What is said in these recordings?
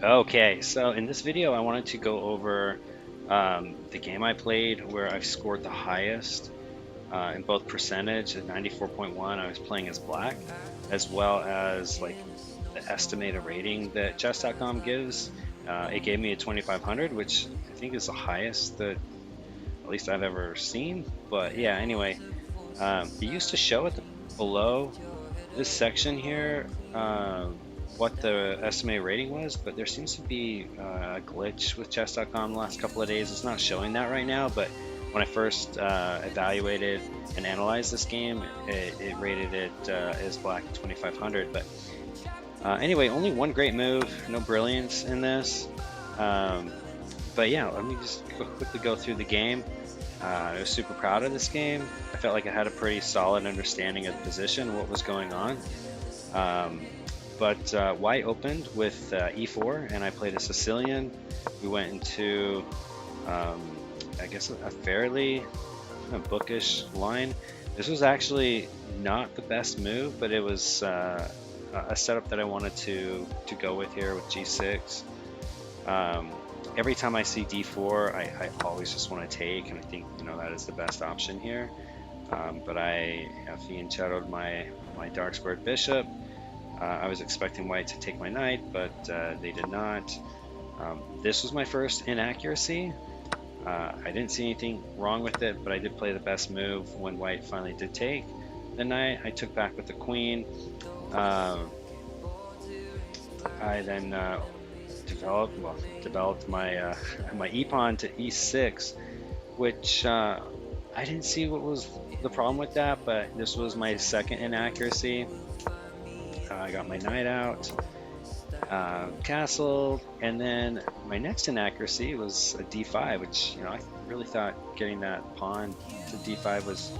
Okay, so in this video I wanted to go over the game I played where I've scored the highest in both percentage at 94.1. I was playing as black, as well as like the estimated rating that chess.com gives. It gave me a 2500, which I think is the highest that at least I've ever seen. But yeah, anyway, it used to show at the below this section here what the estimated rating was, but there seems to be a glitch with chess.com the last couple of days. It's not showing that right now, but when I first evaluated and analyzed this game, it rated it as black at 2500. But anyway, only one great move, no brilliance in this. Um, but yeah, let me just quickly go through the game. I was super proud of this game. I felt like I had a pretty solid understanding of the position, what was going on. Um, but White opened with e4, and I played a Sicilian. We went into, um, I guess, a fairly bookish line. This was actually not the best move, but it was a setup that I wanted to go with here with g6. Um, every time I see d4, I always just want to take, and I think that is the best option here. But I have fianchettoed my dark squared bishop. I was expecting white to take my knight, but they did not. This was my first inaccuracy. I didn't see anything wrong with it, but I did play the best move when white finally did take the knight. I took back with the queen. I then developed my my e pawn to e6, which I didn't see what was the problem with that, but this was my second inaccuracy. I got my knight out, castled, and then my next inaccuracy was a d5, which I really thought getting that pawn to d5 was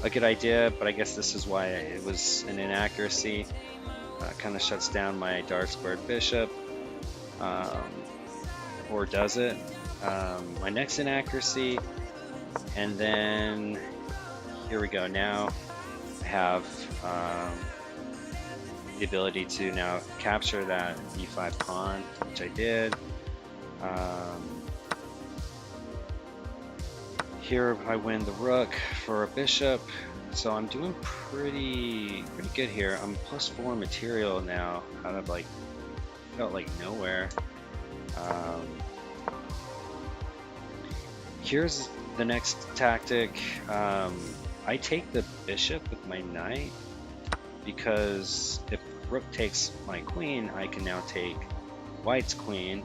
a good idea, but I guess this is why it was an inaccuracy. Kind of shuts down my dark squared bishop, um, or does it? My next inaccuracy, and then here we go. Now I have the ability to now capture that e5 pawn, which I did. Here I win the rook for a bishop, so I'm doing pretty good here. I'm +4 material now out of felt like nowhere. Here's the next tactic. I take the bishop with my knight, because if rook takes my queen, I can now take white's queen.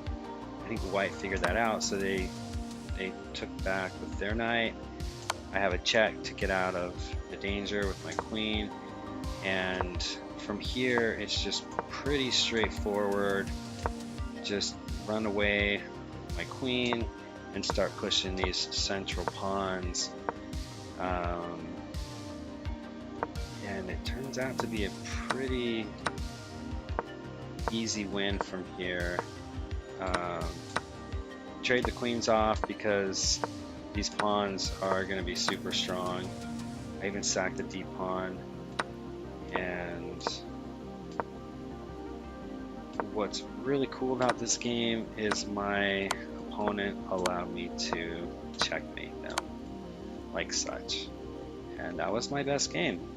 I think white figured that out, so they took back with their knight. I have a check to get out of the danger with my queen, and from here it's just pretty straightforward. Just run away my queen and start pushing these central pawns. And it turns out to be a pretty easy win from here. Trade the queens off because these pawns are going to be super strong. I even sacked the d pawn, and what's really cool about this game is my opponent allowed me to checkmate them like such, and that was my best game.